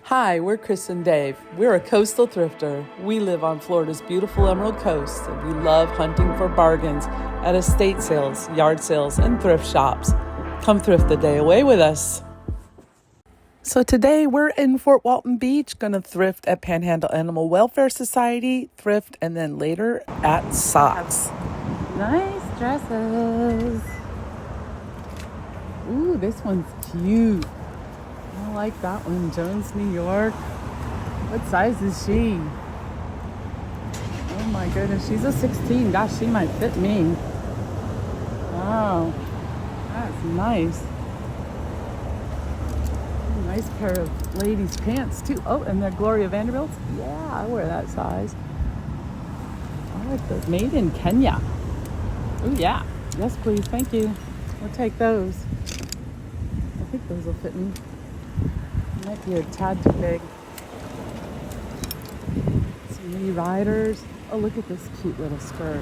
Hi, we're Chris and Dave. We're a coastal thrifter. We live on Florida's beautiful Emerald Coast, and we love hunting for bargains at estate sales, yard sales, and thrift shops. Come thrift the day away with us. So today we're in Fort Walton Beach, going to thrift at Panhandle Animal Welfare Society, thrift, and then later at Socks. Nice dresses. Ooh, this one's cute. I like that one. Jones, New York. What size is she? Oh my goodness, she's a 16. Gosh, she might fit me. Wow, that's nice. Nice pair of ladies' pants too. Oh, and they're Gloria Vanderbilt's. Yeah, I wear that size. I like those. Made in Kenya. Oh yeah. Yes, please. Thank you. We'll take those. I think those will fit me. Might be a tad too big. Some knee riders. Oh, look at this cute little skirt.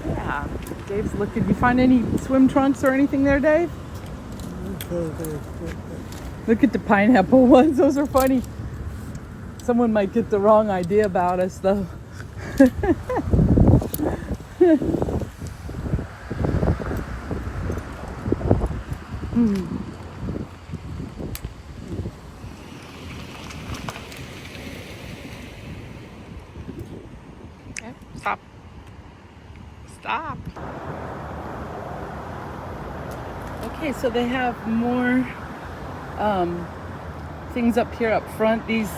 Yeah. Dave's looking. You find any swim trunks or anything there, Dave? Look at the pineapple ones. Those are funny. Someone might get the wrong idea about us, though. Okay, stop. Stop. Okay, so they have more things up here up front. These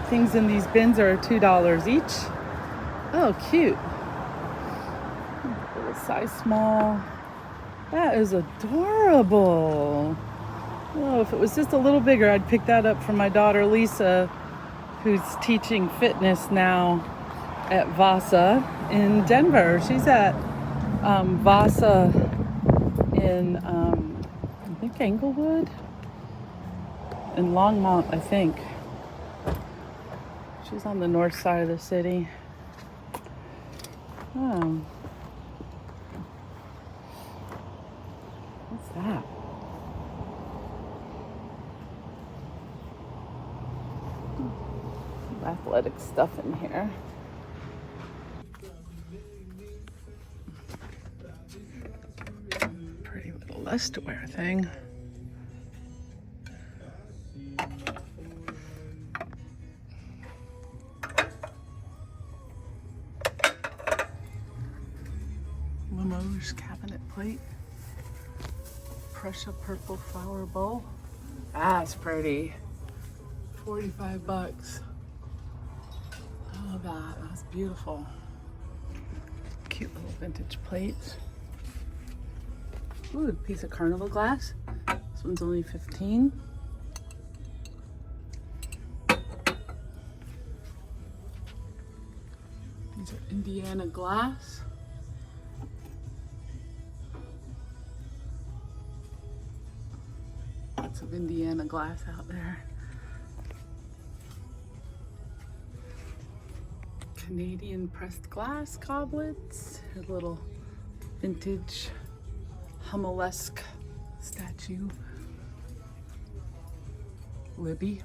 things in these bins are $2 each. Oh, cute. Little size small. That is adorable. Oh, if it was just a little bigger, I'd pick that up for my daughter Lisa, who's teaching fitness now at Vasa in Denver. She's at Vasa in I think Englewood and Longmont, I think. She's on the north side of the city. Oh. What's that? Some athletic stuff in here. Pretty little list-to-wear thing. Limoges cabinet plate. Prussia purple flower bowl. That's pretty. 45 bucks. I love that. That's beautiful. Cute little vintage plates. Ooh, a piece of carnival glass. This one's only 15. These are Indiana glass. Lots of Indiana glass out there. Canadian pressed glass goblets. A little vintage Hummel-esque statue. Libby.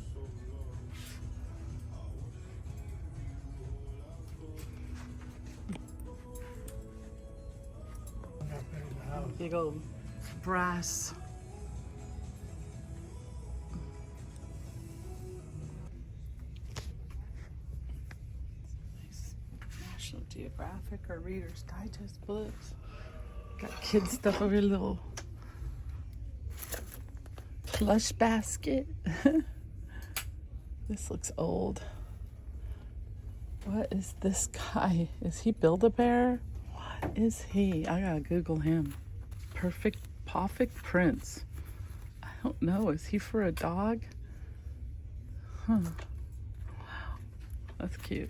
Big old brass. Nice National Geographic or Reader's Digest books. Got kids stuff over here, little plush basket. This looks old. What is this guy? Is he Build-A-Bear? What is he? I gotta Google him. Perfect Prince. I don't know. Is he for a dog? Huh. Wow. That's cute.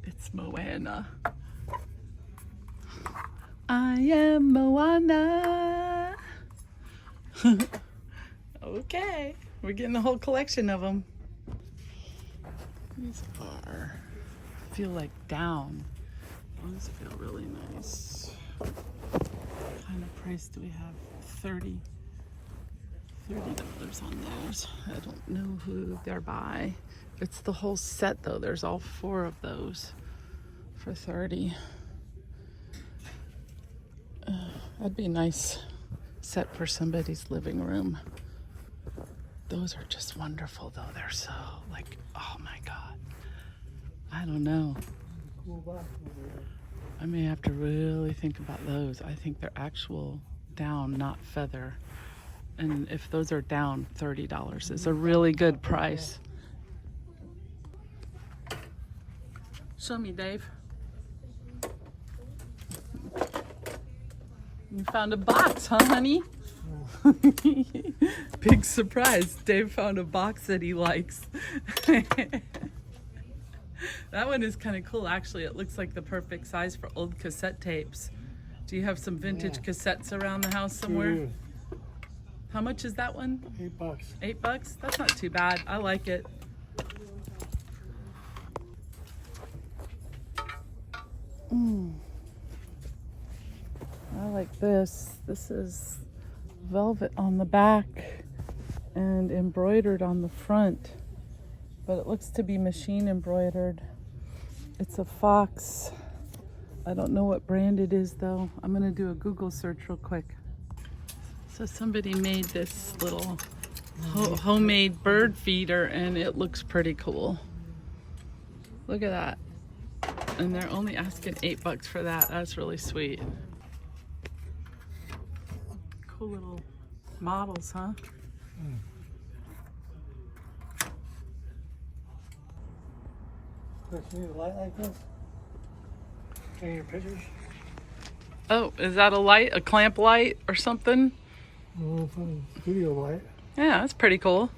It's Moana. I am Moana. Okay, we're getting a whole collection of them. These are, feel like down. Those feel really nice. What kind of price do we have? 30. $30 on those. I don't know who they're by. It's the whole set though. There's all 4 of those for 30. That'd be a nice set for somebody's living room. Those are just wonderful though. They're so like, oh my God. I don't know. I may have to really think about those. I think they're actual down, not feather. And if those are down, $30 is a really good price. Show me, Dave. You found a box, huh, honey? Big surprise. Dave found a box that he likes. That one is kind of cool, actually. It looks like the perfect size for old cassette tapes. Do you have some vintage cassettes around the house somewhere? How much is that one? $8. $8? That's not too bad. I like it. I like this. This is velvet on the back and embroidered on the front, but it looks to be machine embroidered. It's a fox. I don't know what brand it is though. I'm gonna do a Google search real quick. So somebody made this little homemade bird feeder and it looks pretty cool. Look at that. And they're only asking $8 for that. That's really sweet. Cool little models, huh? Don't you need a light like this? Taking your pictures? Oh, is that a light? A clamp light or something? Video light. Yeah, that's pretty cool.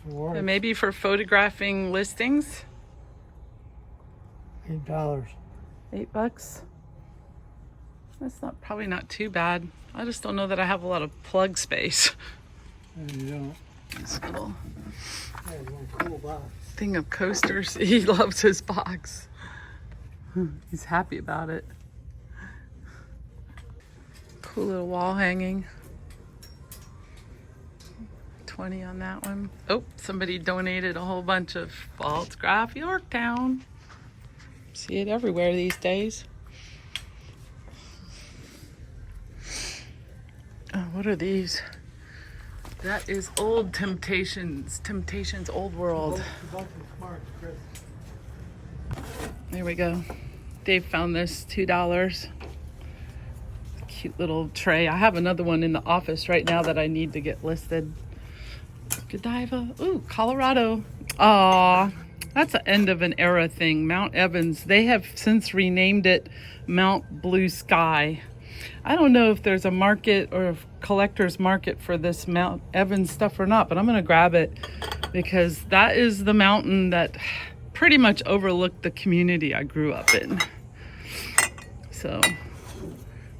And maybe for photographing listings? $8. $8? That's probably not too bad. I just don't know that I have a lot of plug space. And you don't. This little Cool box. thing of coasters. He loves his box. He's happy about it. Cool little wall hanging. 20 on that one. Oh, somebody donated a whole bunch of Pfaltzgraff Yorktown. See it everywhere these days. Oh, what are these? That is Old Temptations. Temptations Old World. There we go. Dave found this, $2. Cute little tray. I have another one in the office right now that I need to get listed. Godiva. Ooh, Colorado. Aw, that's the end of an era thing. Mount Evans. They have since renamed it Mount Blue Sky. I don't know if there's a market or a collector's market for this Mount Evans stuff or not, but I'm going to grab it because that is the mountain that pretty much overlooked the community I grew up in. So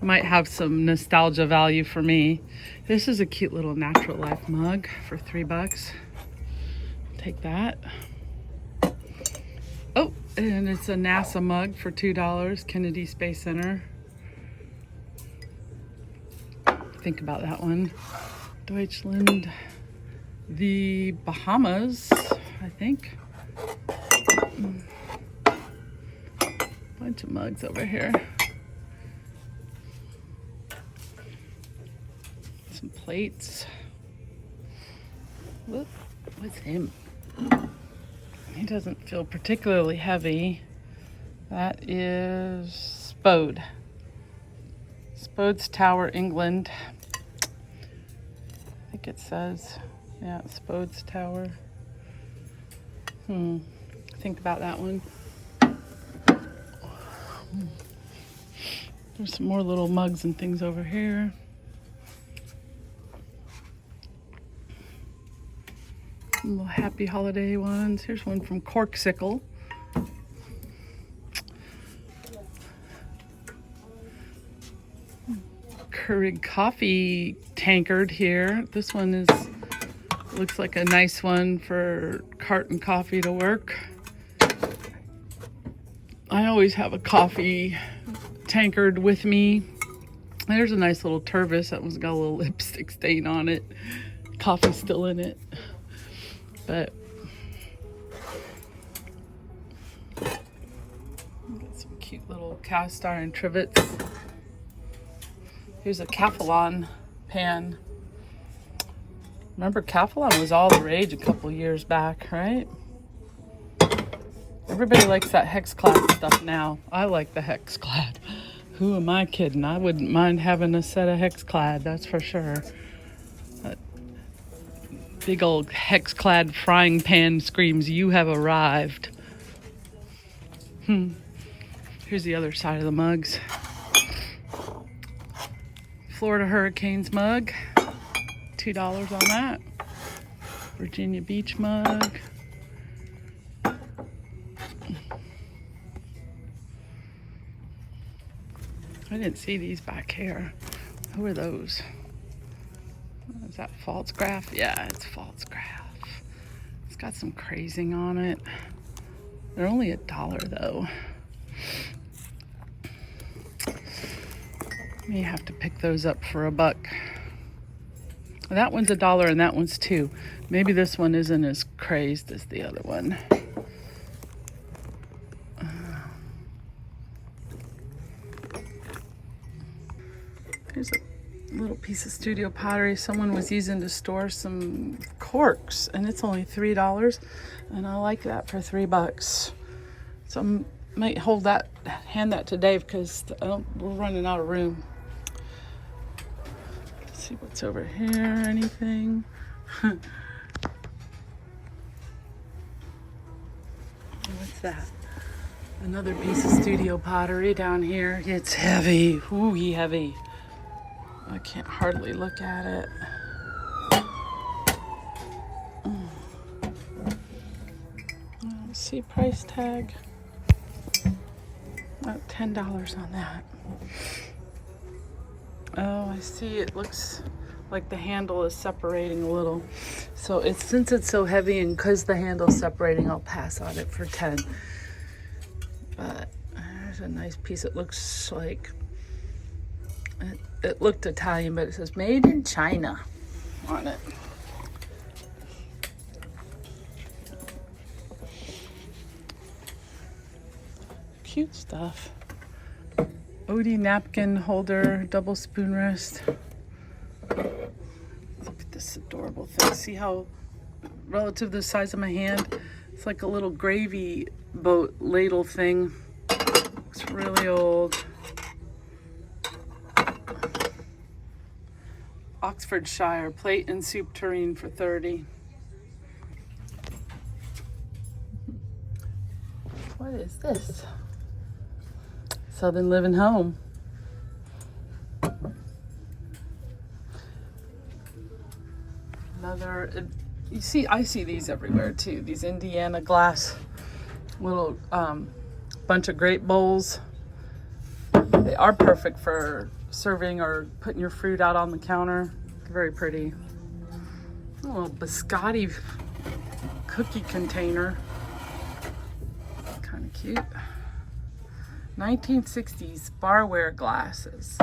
might have some nostalgia value for me. This is a cute little Natural Life mug for $3. Take that. Oh, and it's a NASA mug for $2, Kennedy Space Center. Think about that one. Deutschland, the Bahamas, I think. Bunch of mugs over here. Some plates. Look, what's him? He doesn't feel particularly heavy. That is Spode. Spode's Tower, England. I think it says, yeah, Spode's Tower. Think about that one. There's some more little mugs and things over here. Some little happy holiday ones. Here's one from Corksicle. Keurig coffee tankard here. This one looks like a nice one for carton coffee to work. I always have a coffee tankard with me. There's a nice little Tervis that one's got a little lipstick stain on it. coffee's still in it. But got some cute little cast iron trivets. Here's a Calphalon pan. Remember, Calphalon was all the rage a couple years back, right? Everybody likes that hex-clad stuff now. I like the hex-clad. Who am I kidding? I wouldn't mind having a set of hex-clad, that's for sure. That big old hex-clad frying pan screams, "You have arrived." Here's the other side of the mugs. Florida Hurricanes mug, $2 on that. Virginia Beach mug. I didn't see these back here. Who are those? Is that false graph? Yeah, it's false graph. It's got some crazing on it. They're only $1 though. May have to pick those up for $1. That one's $1 and that one's $2. Maybe this one isn't as crazed as the other one. Here's a little piece of studio pottery someone was using to store some corks, and it's only $3, and I like that for $3. So I might hand that to Dave because we're running out of room. Let's see what's over here. Anything? What's that? Another piece of studio pottery down here. It's heavy. Ooh, heavy. I can't hardly look at it. See price tag. About $10 on that. Oh, I see. It looks like the handle is separating a little. So since it's so heavy and because the handle's separating, I'll pass on it for $10. But there's a nice piece. It looks like it looked Italian, but it says made in China on it. Cute stuff. Odie napkin holder, double spoon rest. Look at this adorable thing. See how relative to the size of my hand? It's like a little gravy boat ladle thing. It's really old. Oxfordshire plate and soup tureen for $30. What is this? Southern Living Home. Another, I see these everywhere too. These Indiana glass little bunch of grape bowls. They are perfect for serving or putting your fruit out on the counter. Very pretty. A little biscotti cookie container. Kind of cute. 1960s barware glasses.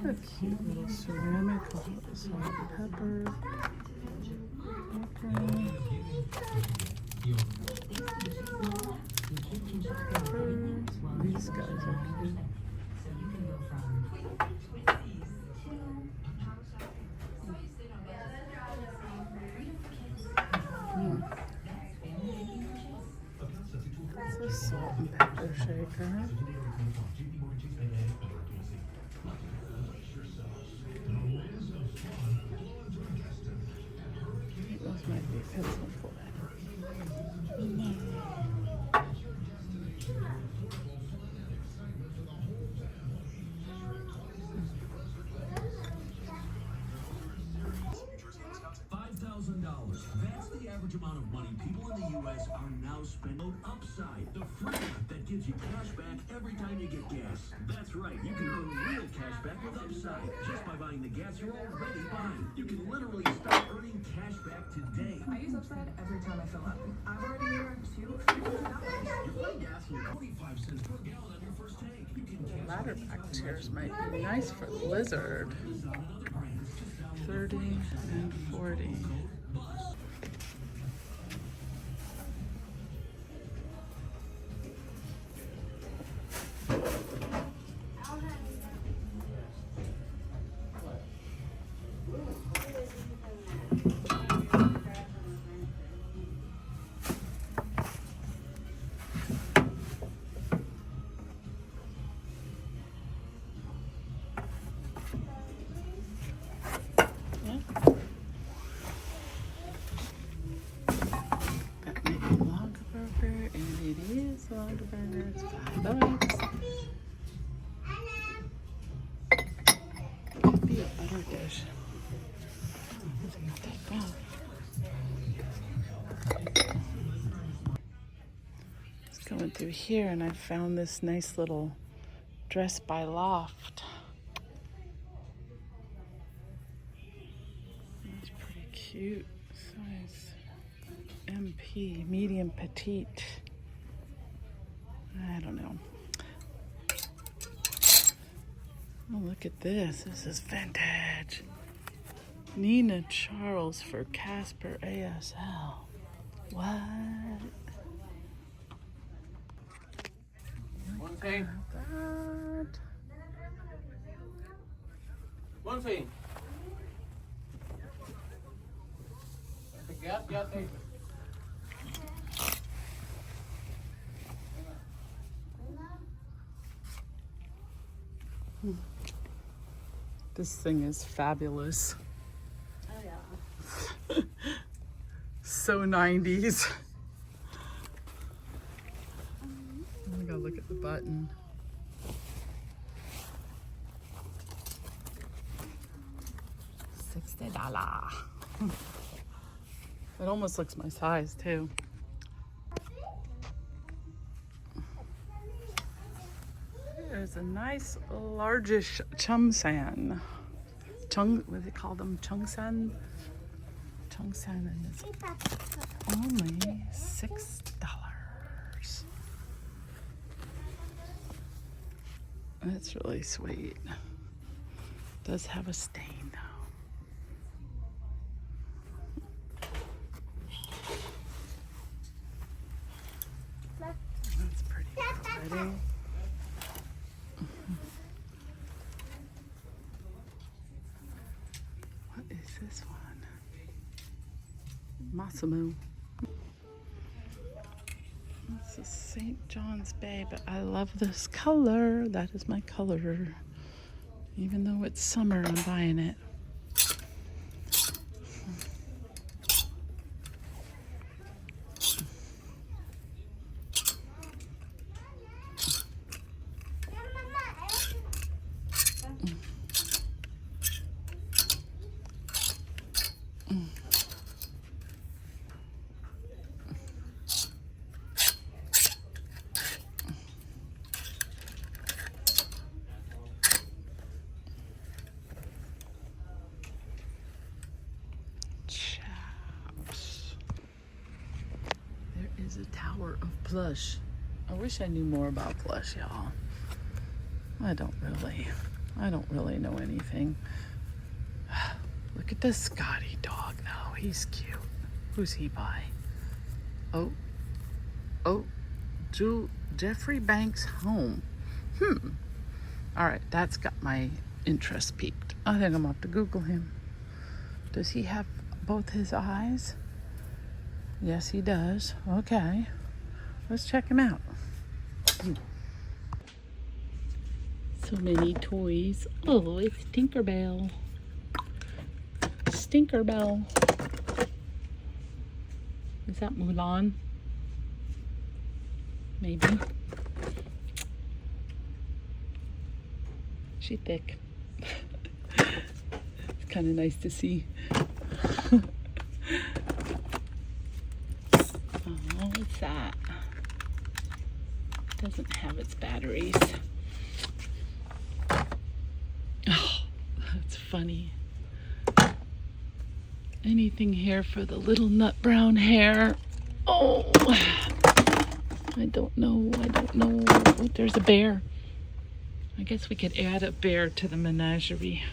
A cute little ceramic, salt and pepper. These guys are cute. That's a salt and pepper shaker. Those might be pencil for that. average amount of money people in the U.S. are now spending Upside, the free app that gives you cash back every time you get gas. That's right, you can earn real cash back with Upside just by buying the gas you're already buying. You can literally start earning cash back today. I use Upside every time I fill up. I've already earned $250. You're buying gas for 45 cents per gallon on your first tank. You can cash Ladder pack chairs might be nice for Blizzard. 30 and 40. It's $5. Could be a butter dish. Just going through here and I found this nice little dress by Loft. That's pretty cute. Size MP, medium petite. I don't know. Oh, look at this. This is vintage. Nina Charles for Casper ASL. What? One thing. That. One thing. Gas station. This thing is fabulous. Oh yeah. So 90s. I gotta look at the button. $60. It almost looks my size too. There's a nice largish chumsan. What do they call them? Chungsan? Chungsan, and it's only $6. That's really sweet. Does have a stain though. That's pretty pretty. What is this one? Massimo. This is St. John's Bay, but I love this color. That is my color. Even though it's summer, I'm buying it. Is a tower of plush. I wish I knew more about plush, y'all. I don't really know anything. Look at this Scotty dog though. He's cute. Who's he by? Oh, Jeffrey Banks home. All right, that's got my interest piqued. I think I'm gonna have to Google him. Does he have both his eyes? Yes, he does. Okay. Let's check him out. So many toys. Oh, it's Tinkerbell. Stinkerbell. Is that Mulan? Maybe. She's thick. It's kind of nice to see. Doesn't have its batteries. Oh, that's funny. Anything here for the little nut brown hair? Oh, I don't know. Oh, there's a bear. I guess we could add a bear to the menagerie.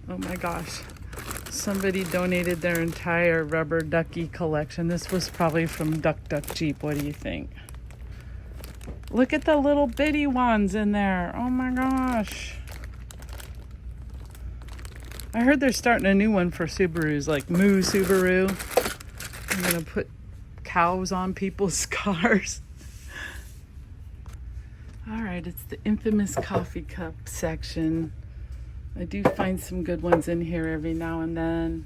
Oh my gosh. Somebody donated their entire rubber ducky collection. This was probably from Duck Duck Jeep. What do you think? Look at the little bitty ones in there. Oh my gosh. I heard they're starting a new one for Subarus, like Moo Subaru. I'm gonna put cows on people's cars. All right, it's the infamous coffee cup section. I do find some good ones in here every now and then.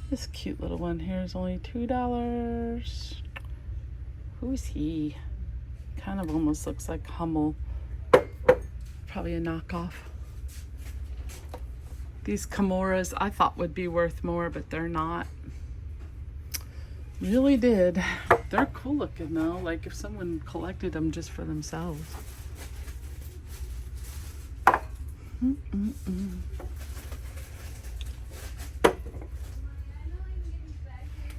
This cute little one here is only $2. Who's he? Kind of almost looks like Hummel. Probably a knockoff. These Kimuras I thought would be worth more, but they're not. Really did. They're cool looking though, like if someone collected them just for themselves.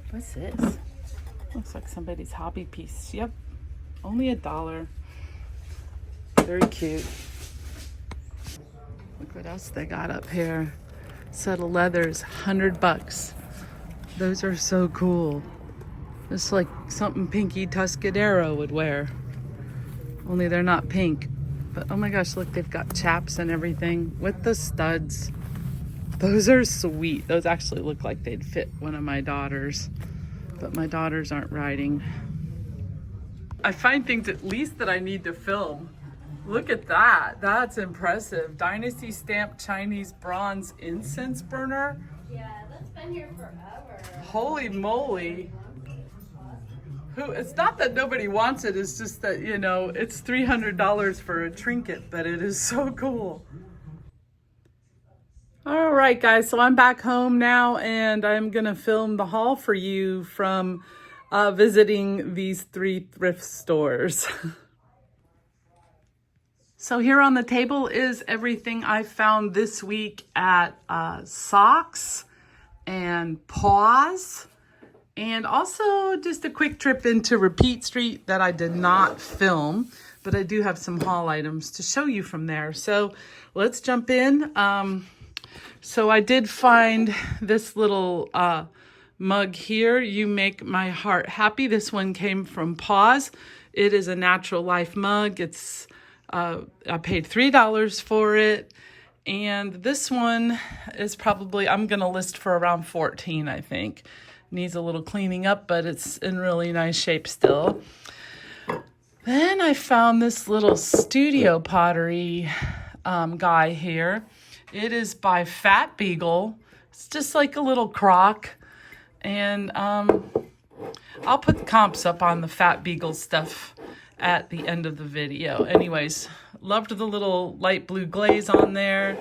What's this? Looks like somebody's hobby piece. Yep, only $1. Very cute. Look what else they got up here. Set of leathers, $100. Those are so cool. It's like something Pinky Tuscadero would wear. Only they're not pink. But oh my gosh, look, they've got chaps and everything with the studs. Those are sweet. Those actually look like they'd fit one of my daughters. But my daughters aren't riding. I find things at least that I need to film. Look at that. That's impressive. Dynasty stamped Chinese bronze incense burner. Yeah, that's been here forever. Holy moly. It's not that nobody wants it, it's just that, you know, it's $300 for a trinket, but it is so cool. All right, guys, so I'm back home now, and I'm gonna film the haul for you from visiting these 3 thrift stores. So here on the table is everything I found this week at Socks and Paws. And also just a quick trip into Repeat Street that I did not film, but I do have some haul items to show you from there. So let's jump in. So I did find this little mug here. You make my heart happy. This one came from Paws. It is a natural life mug. It's I paid $3 for it. And this one is probably, I'm going to list for around $14, I think. Needs a little cleaning up, but it's in really nice shape still. Then I found this little studio pottery guy here. It is by Fat Beagle. It's just like a little crock. And I'll put the comps up on the Fat Beagle stuff at the end of the video. Anyways, loved the little light blue glaze on there.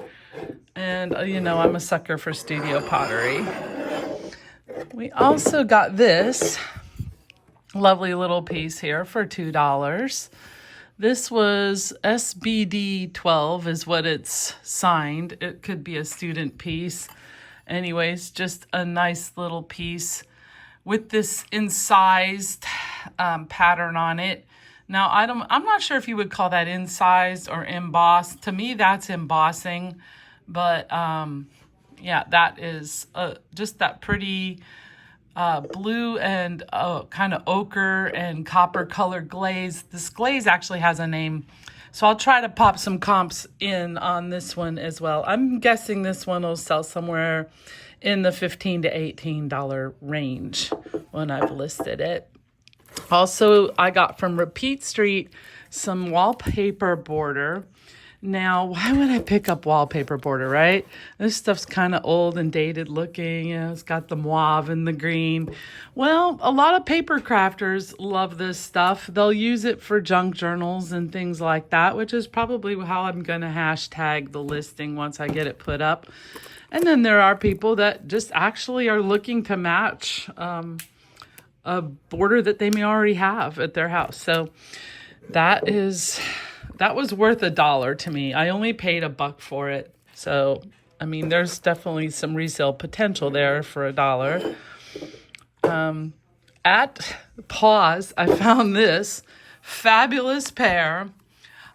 And, you know, I'm a sucker for studio pottery. We also got this lovely little piece here for $2. This was SBD 12 is what it's signed. It could be a student piece. Anyways, just a nice little piece with this incised pattern on it. Now, I'm not sure if you would call that incised or embossed. To me, that's embossing. But yeah, that is just that pretty blue and kind of ochre and copper colored glaze. This glaze actually has a name. So I'll try to pop some comps in on this one as well. I'm guessing this one will sell somewhere in the $15 to $18 range when I've listed it. Also, I got from Repeat Street some wallpaper border. Now, why would I pick up wallpaper border, right? This stuff's kind of old and dated looking. You know, it's got the mauve and the green. Well, a lot of paper crafters love this stuff. They'll use it for junk journals and things like that, which is probably how I'm going to hashtag the listing once I get it put up. And then there are people that just actually are looking to match a border that they may already have at their house. So that was worth $1 to me. I only paid $1 for it. So, I mean, there's definitely some resale potential there for $1. At Pause, I found this fabulous pair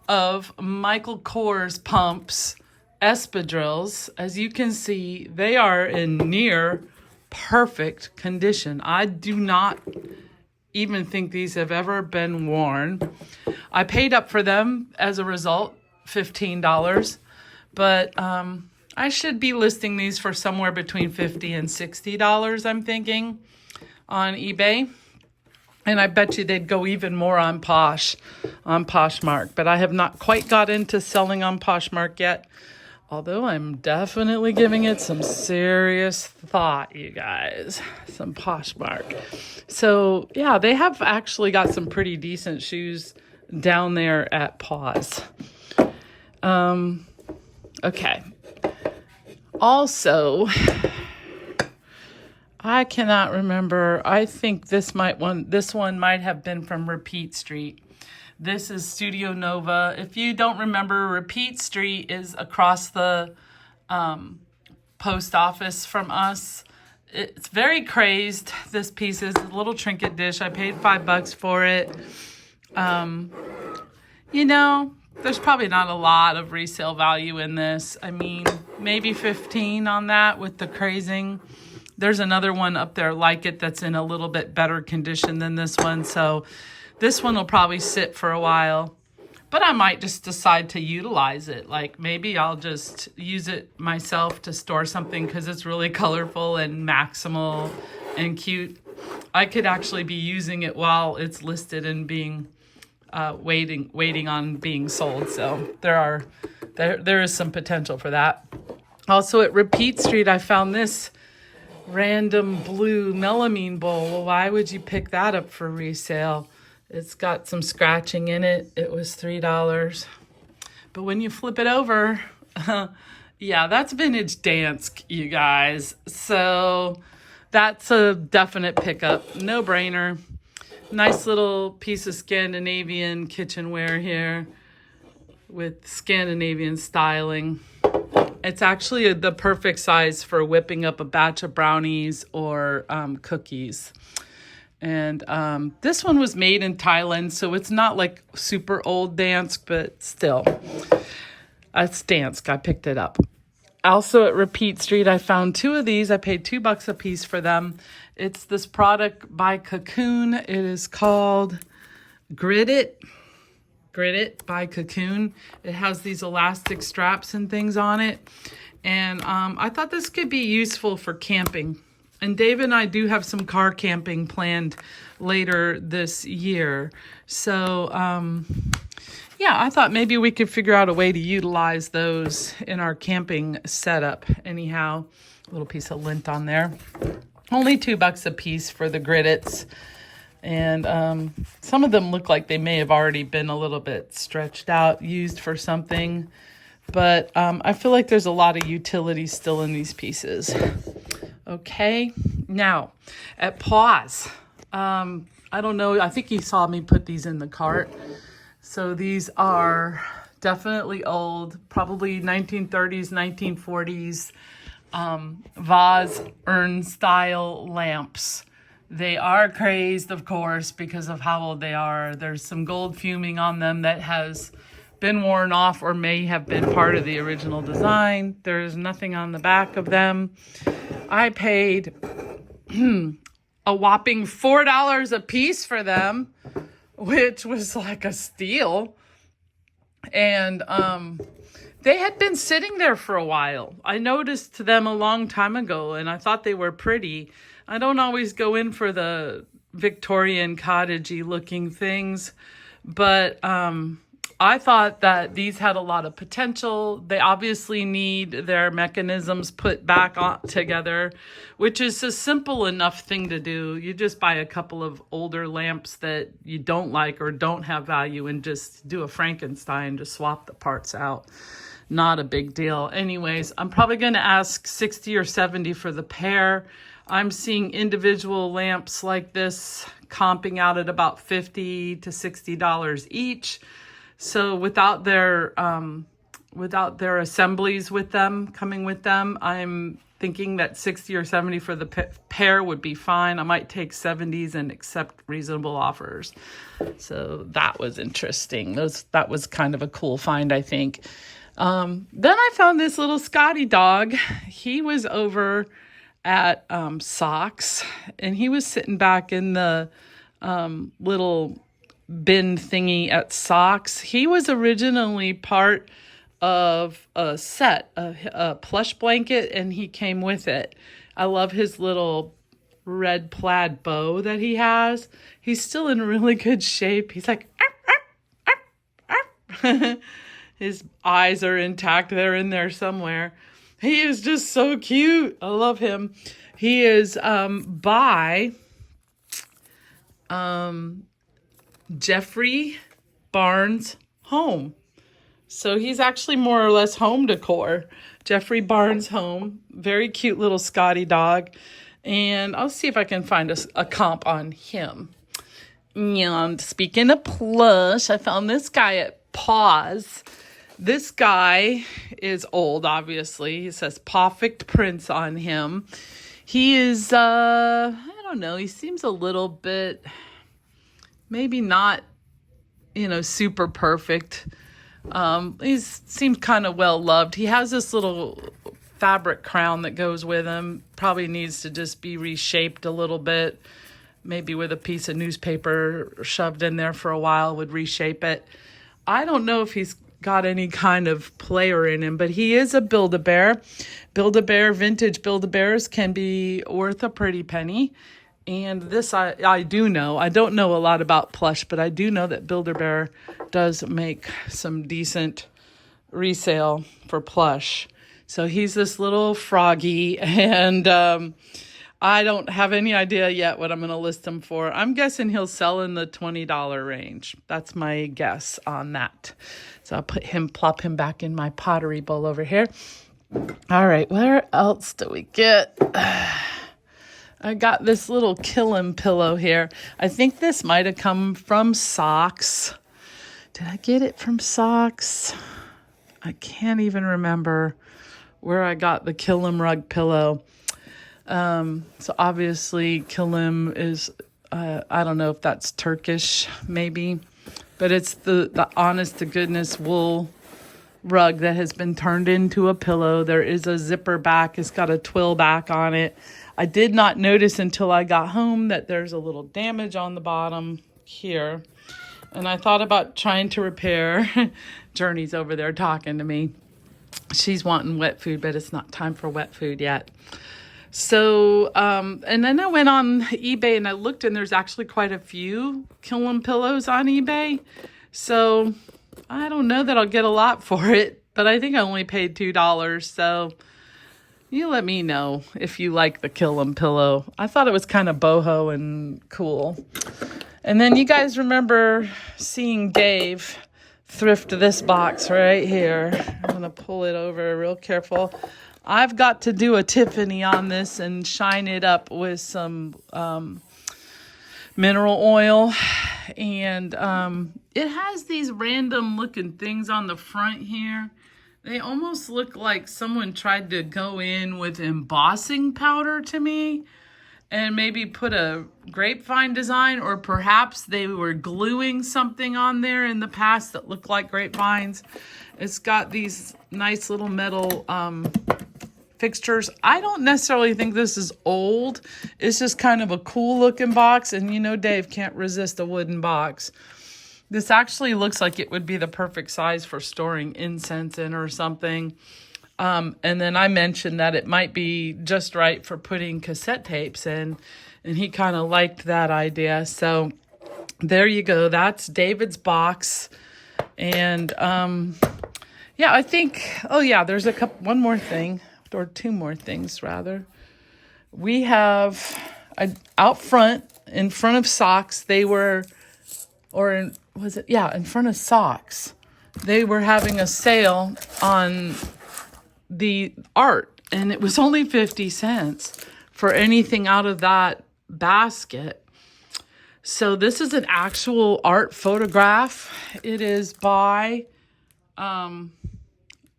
of Michael Kors pumps, espadrilles. As you can see, they are in near perfect condition. I do not even think these have ever been worn. I paid up for them as a result, $15, but I should be listing these for somewhere between $50 and $60, I'm thinking, on eBay. And I bet you they'd go even more on Poshmark. But I have not quite got into selling on Poshmark yet. Although I'm definitely giving it some serious thought, you guys. Some Poshmark. So, yeah, they have actually got some pretty decent shoes down there at Pause. Okay. Also, I cannot remember. I think this one might have been from Repeat Street. This is Studio Nova. If you don't remember, Repeat Street is across the post office from us. It's very crazed. This piece is a little trinket dish. I paid $5 for it. You know, there's probably not a lot of resale value in this. I mean, maybe 15 on that with the crazing. There's another one up there like it that's in a little bit better condition than this one. So this one will probably sit for a while. But I might just decide to utilize it. Like maybe I'll just use it myself to store something because it's really colorful and maximal and cute. I could actually be using it while it's listed and being waiting on being sold. So there is some potential for that. Also at Repeat Street, I found this random blue melamine bowl. Well, why would you pick that up for resale? It's got some scratching in it. It was $3. But when you flip it over, yeah, that's vintage Dansk, you guys. So that's a definite pickup. No brainer. Nice little piece of Scandinavian kitchenware here with Scandinavian styling. It's actually the perfect size for whipping up a batch of brownies or cookies. And this one was made in Thailand, so it's not like super old Dansk, but still. It's Dansk. I picked it up. Also at Repeat Street, I found 2 of these. I paid $2 a piece for them. It's this product by Cocoon. It is called Grit It by Cocoon. It has these elastic straps and things on it. And I thought this could be useful for camping. And Dave and I do have some car camping planned later this year. So, yeah, I thought maybe we could figure out a way to utilize those in our camping setup. Anyhow, a little piece of lint on there. Only $2 a piece for the Grit-Its. And some of them look like they may have already been a little bit stretched out, used for something. But I feel like there's a lot of utility still in these pieces. Okay, now at Pause, I don't know, I think you saw me put these in the cart. So these are definitely old, probably 1930s, 1940s vase urn style lamps. They are crazed, of course, because of how old they are. There's some gold fuming on them that has been worn off or may have been part of the original design. There's nothing on the back of them. I paid a whopping $4 a piece for them, which was like a steal. And they had been sitting there for a while. I noticed them a long time ago, and I thought they were pretty. I don't always go in for the Victorian cottagey looking things, but I thought that these had a lot of potential. They obviously need their mechanisms put back on together, which is a simple enough thing to do. You just buy a couple of older lamps that you don't like or don't have value and just do a Frankenstein, just swap the parts out. Not a big deal. Anyways, I'm probably going to ask $60 or $70 for the pair. I'm seeing individual lamps like this comping out at about $50 to $60 each. So without their assemblies with them, coming with them, I'm thinking that 60 or 70 for the pair would be fine. I might take 70s and accept reasonable offers. So that was interesting. That was kind of a cool find, I think. Then I found this little Scotty dog. He was over at Socks, and he was sitting back in the little bin thingy at Socks. He was originally part of a set, a plush blanket, and he came with it. I love his little red plaid bow that he has. He's still in really good shape. He's like, arf, arf, arf. His eyes are intact. They're in there somewhere. He is just so cute. I love him. He is by Jeffrey Barnes' home. So he's actually more or less home decor. Jeffrey Barnes' home. Very cute little Scotty dog. And I'll see if I can find a comp on him. And speaking of plush, I found this guy at Paws. This guy is old, obviously. He says Perfect Prince on him. He is, I don't know, he seems a little bit, maybe not, super perfect. He seems kind of well loved. He has this little fabric crown that goes with him. Probably needs to just be reshaped a little bit. Maybe with a piece of newspaper shoved in there for a while would reshape it. I don't know if he's got any kind of player in him, but he is a Build-A-Bear. Build-A-Bear, vintage Build-A-Bears can be worth a pretty penny. And this I do know. I don't know a lot about plush, but I do know that Build-A-Bear does make some decent resale for plush. So he's this little froggy, and I don't have any idea yet what I'm going to list him for. I'm guessing he'll sell in the $20 range. That's my guess on that. So I'll plop him back in my pottery bowl over here. All right, where else do we get? I got this little Killim pillow here. I think this might have come from Socks. Did I get it from Socks? I can't even remember where I got the Killim rug pillow. So obviously Killim is, I don't know if that's Turkish, maybe. But it's the honest to goodness wool rug that has been turned into a pillow. There is a zipper back. It's got a twill back on it. I did not notice until I got home that there's a little damage on the bottom here. And I thought about trying to repair. Journey's over there talking to me. She's wanting wet food, but it's not time for wet food yet. So, and then I went on eBay and I looked, and there's actually quite a few Killim pillows on eBay. So I don't know that I'll get a lot for it, but I think I only paid $2. So you let me know if you like the Killim pillow. I thought it was kind of boho and cool. And then you guys remember seeing Dave thrift this box right here. I'm going to pull it over real careful. I've got to do a Tiffany on this and shine it up with some mineral oil. And it has these random looking things on the front here. They almost look like someone tried to go in with embossing powder to me and maybe put a grapevine design, or perhaps they were gluing something on there in the past that looked like grapevines. It's got these nice little metal fixtures. I don't necessarily think this is old. It's just kind of a cool looking box, and Dave can't resist a wooden box. This actually looks like it would be the perfect size for storing incense in or something. And then I mentioned that it might be just right for putting cassette tapes in, and he kind of liked that idea. So there you go. That's David's box. And I think, there's one more thing, or two more things rather. We have out front, in front of Socks, in front of Socks, they were having a sale on the art, and it was only 50 cents for anything out of that basket. So this is an actual art photograph. It is by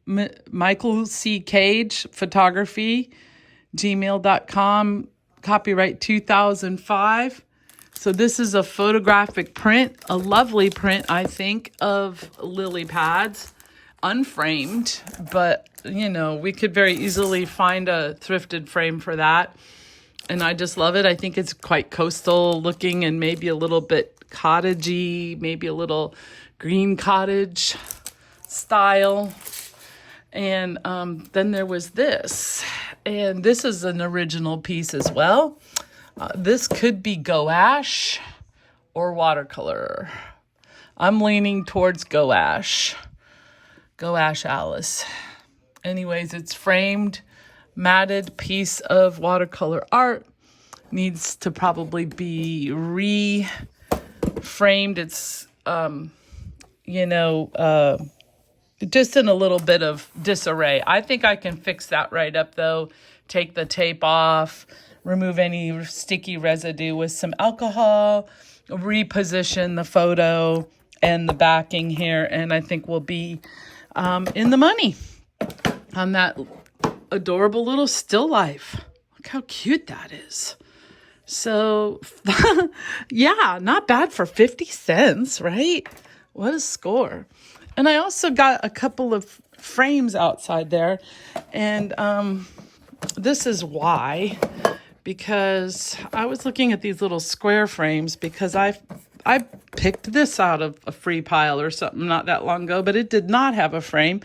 Michael C. Cage Photography, gmail.com, copyright 2005. So this is a photographic print, a lovely print, I think, of lily pads, unframed, but, you know, we could very easily find a thrifted frame for that. And I just love it. I think it's quite coastal looking and maybe a little bit cottagey, maybe a little green cottage style. And then there was this. And this is an original piece as well. This could be gouache or watercolor. I'm leaning towards gouache. Gouache Alice. Anyways, it's framed, matted piece of watercolor art. Needs to probably be reframed. It's, just in a little bit of disarray. I think I can fix that right up, though. Take the tape off, remove any sticky residue with some alcohol, reposition the photo and the backing here, and I think we'll be in the money on that adorable little still life. Look how cute that is. So, yeah, not bad for 50 cents, right? What a score. And I also got a couple of frames outside there, and this is why, because I was looking at these little square frames because I picked this out of a free pile or something not that long ago, but it did not have a frame.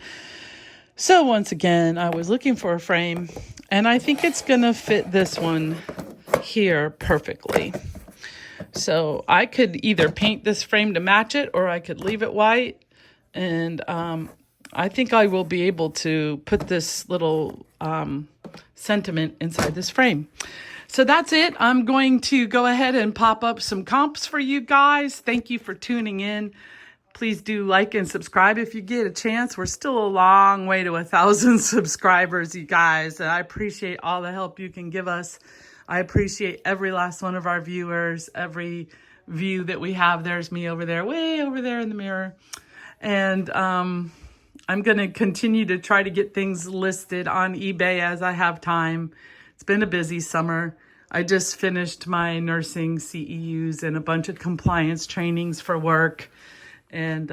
So once again, I was looking for a frame, and I think it's going to fit this one here perfectly. So I could either paint this frame to match it, or I could leave it white. And I think I will be able to put this little sentiment inside this frame. So that's it. I'm going to go ahead and pop up some comps for you guys. Thank you for tuning in. Please do like and subscribe if you get a chance. We're still a long way to 1,000 subscribers, you guys. And I appreciate all the help you can give us. I appreciate every last one of our viewers, every view that we have. There's me over there, way over there in the mirror. And I'm going to continue to try to get things listed on eBay as I have time. It's been a busy summer. I just finished my nursing CEUs and a bunch of compliance trainings for work. And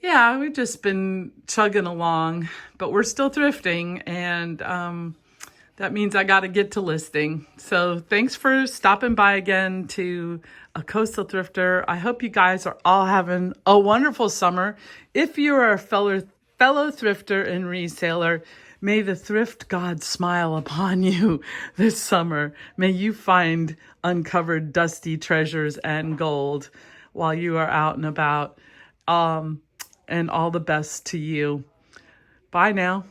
yeah, we've just been chugging along, but we're still thrifting. And that means I got to get to listing. So thanks for stopping by again to A Coastal Thrifter. I hope you guys are all having a wonderful summer. If you are a fellow thrifter and reseller, may the thrift god smile upon you this summer. May you find uncovered dusty treasures and gold while you are out and about. And all the best to you. Bye now.